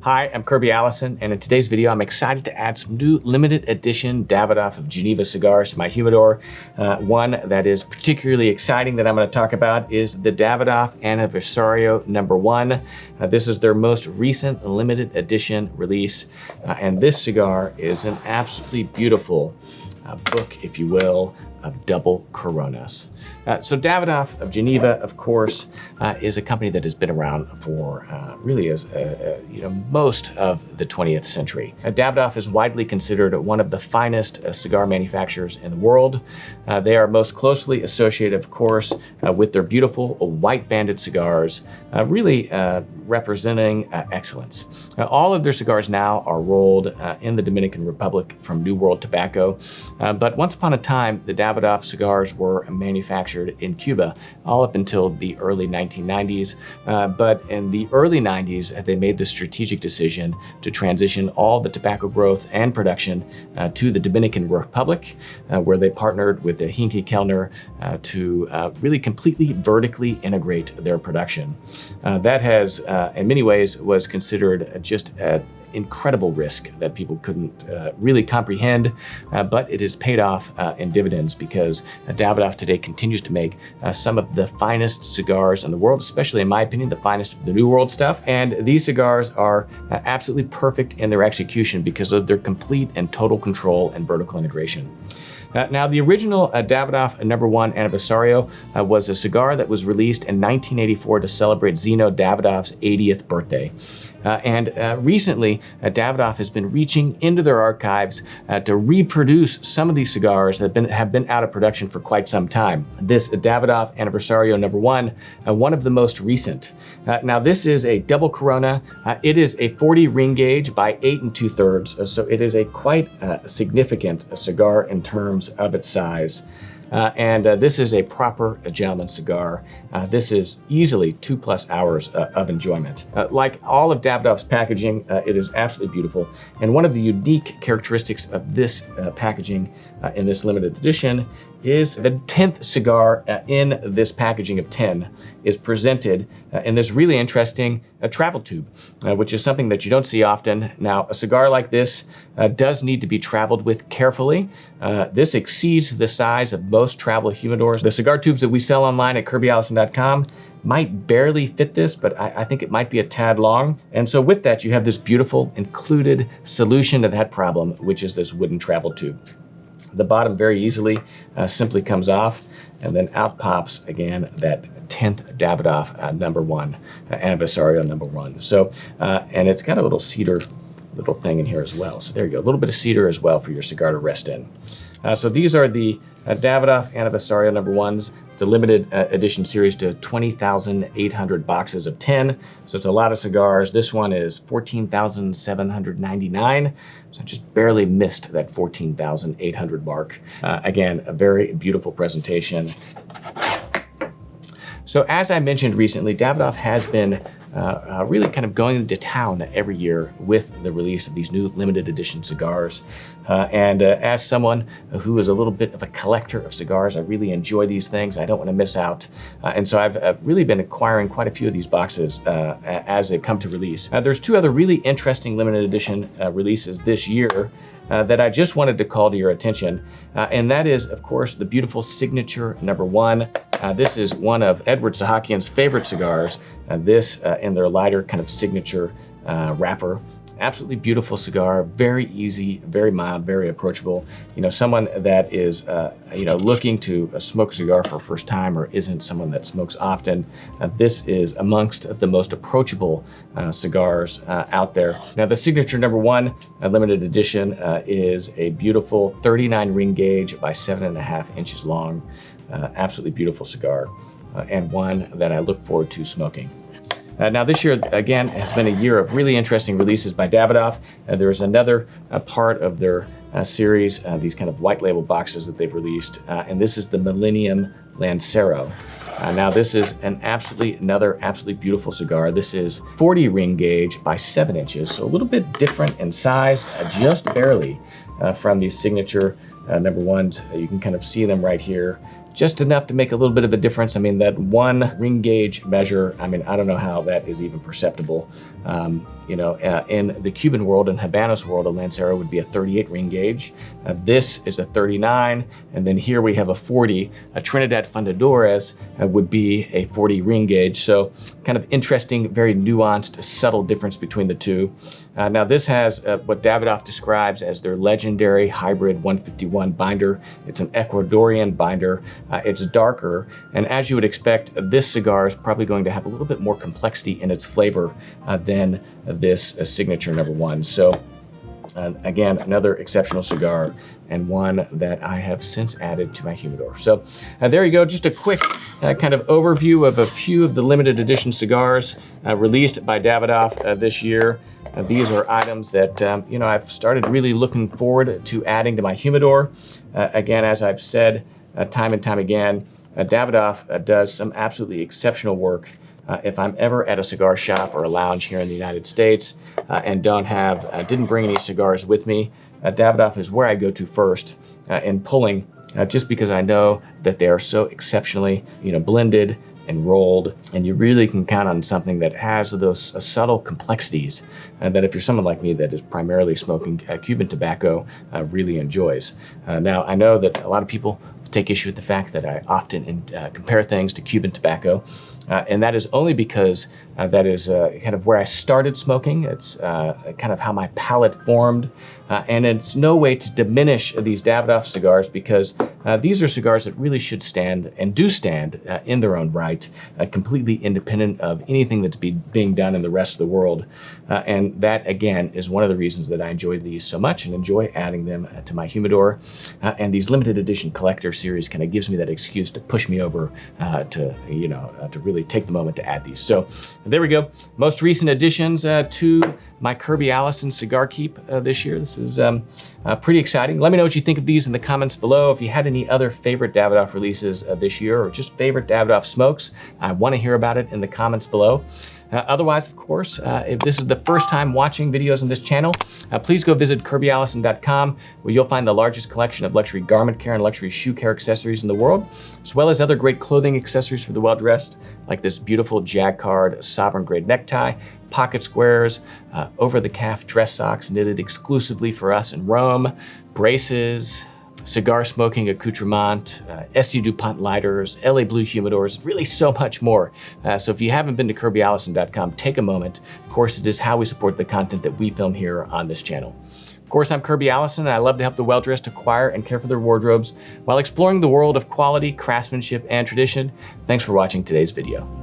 Hi, I'm Kirby Allison, and in today's video, I'm excited to add some new limited edition Davidoff of Geneva cigars to my humidor. One that is particularly exciting that I'm going to talk about is the Davidoff Aniversario No. 1. This is their most recent limited edition release, and this cigar is an absolutely beautiful book, if you will, of double Coronas. So Davidoff of Geneva, of course, is a company that has been around for really as most of the 20th century. Davidoff is widely considered one of the finest cigar manufacturers in the world. They are most closely associated, of course, with their beautiful white banded cigars, really representing excellence. All of their cigars now are rolled in the Dominican Republic from New World Tobacco, but once upon a time, the Davidoff cigars were manufactured in Cuba all up until the early 1990s. But in the early 90s, they made the strategic decision to transition all the tobacco growth and production to the Dominican Republic, where they partnered with the Hinke Kellner to really completely vertically integrate their production. That has, in many ways, was considered just incredible risk that people couldn't really comprehend, but it has paid off in dividends because Davidoff today continues to make some of the finest cigars in the world, especially in my opinion, the finest of the New World stuff. And these cigars are absolutely perfect in their execution because of their complete and total control and vertical integration. Now, the original Davidoff No. 1 Aniversario was a cigar that was released in 1984 to celebrate Zino Davidoff's 80th birthday. Recently, Davidoff has been reaching into their archives to reproduce some of these cigars that have been out of production for quite some time. This Davidoff Aniversario No. 1, one of the most recent. Now, this is a double Corona. It is a 40 ring gauge by 8 2/3, so it is a quite significant cigar in terms of its size. This is a proper gentleman cigar. This is easily 2+ hours of enjoyment. Like all of Davidoff's packaging, it is absolutely beautiful. And one of the unique characteristics of this packaging in this limited edition is the 10th cigar in this packaging of 10 is presented in this really interesting travel tube, which is something that you don't see often. Now, a cigar like this does need to be traveled with carefully. This exceeds the size of most travel humidors. The cigar tubes that we sell online at kirbyallison.com might barely fit this, but I think it might be a tad long. And so with that, you have this beautiful included solution to that problem, which is this wooden travel tube. The bottom very easily simply comes off, and then out pops again that 10th Davidoff No. 1 Aniversario No. 1. So, and it's got a little cedar little thing in here as well. So there you go, a little bit of cedar as well for your cigar to rest in. So these are the Davidoff Aniversario No. 1s. It's a limited edition series to 20,800 boxes of 10. So it's a lot of cigars. This one is 14,799. So I just barely missed that 14,800 mark. Again, a very beautiful presentation. So as I mentioned recently, Davidoff has been really kind of going to town every year with the release of these new limited edition cigars. As someone who is a little bit of a collector of cigars, I really enjoy these things. I don't want to miss out. And so I've really been acquiring quite a few of these boxes as they come to release. There's two other really interesting limited edition releases this year that I just wanted to call to your attention. And that is, of course, the beautiful Signature No. 1. This is one of Edward Sahakian's favorite cigars. This in their lighter kind of signature wrapper. Absolutely beautiful cigar, very easy, very mild, very approachable. You know, someone that is, looking to smoke a cigar for the first time or isn't someone that smokes often, this is amongst the most approachable cigars out there. Now, the Signature No. 1 limited edition is a beautiful 39 ring gauge by 7.5 inches long. Absolutely beautiful cigar, and one that I look forward to smoking. Now this year, again, has been a year of really interesting releases by Davidoff. There is another part of their series, these kind of white label boxes that they've released, and this is the Millennium Lancero. Now this is another absolutely beautiful cigar. This is 40 ring gauge by 7 inches, so a little bit different in size, just barely from these Signature No. 1s. You can kind of see them right here. Just enough to make a little bit of a difference. I mean, that one ring gauge measure, I mean, I don't know how that is even perceptible. in the Cuban world and Habanos world, a Lancero would be a 38 ring gauge. This is a 39, and then here we have a 40. A Trinidad Fundadores would be a 40 ring gauge. So kind of interesting, very nuanced, subtle difference between the two. Now this has what Davidoff describes as their legendary hybrid 151 binder. It's an Ecuadorian binder. It's darker, and as you would expect, this cigar is probably going to have a little bit more complexity in its flavor than this signature number one. So again, another exceptional cigar, and one that I have since added to my humidor. So there you go, just a quick kind of overview of a few of the limited edition cigars released by Davidoff this year. These are items that I've started really looking forward to adding to my humidor. Again, as I've said time and time again, Davidoff does some absolutely exceptional work. If I'm ever at a cigar shop or a lounge here in the United States and didn't bring any cigars with me, Davidoff is where I go to first in pulling, just because I know that they are so exceptionally, blended and rolled, and you really can count on something that has those subtle complexities that if you're someone like me that is primarily smoking Cuban tobacco, really enjoys. Now, I know that a lot of people take issue with the fact that I often compare things to Cuban tobacco, and that is only because that is kind of where I started smoking. It's kind of how my palate formed, and it's no way to diminish these Davidoff cigars, because these are cigars that really should stand and do stand in their own right, completely independent of anything that's being done in the rest of the world. And that, again, is one of the reasons that I enjoy these so much and enjoy adding them to my humidor. And these limited edition collector series kind of gives me that excuse to push me over to really take the moment to add these. So there we go. Most recent additions to my Kirby Allison cigar keep this year. This is pretty exciting. Let me know what you think of these in the comments below. If you had any other favorite Davidoff releases this year, or just favorite Davidoff smokes, I want to hear about it in the comments below. Otherwise, of course, if this is the first time watching videos on this channel, please go visit kirbyallison.com, where you'll find the largest collection of luxury garment care and luxury shoe care accessories in the world, as well as other great clothing accessories for the well-dressed, like this beautiful jacquard sovereign grade necktie, pocket squares, over-the-calf dress socks knitted exclusively for us in Rome, braces, cigar smoking accoutrement, SC DuPont lighters, LA Blue humidors, really so much more. So if you haven't been to kirbyallison.com, take a moment. Of course, it is how we support the content that we film here on this channel. Of course, I'm Kirby Allison, and I love to help the well-dressed acquire and care for their wardrobes while exploring the world of quality, craftsmanship, and tradition. Thanks for watching today's video.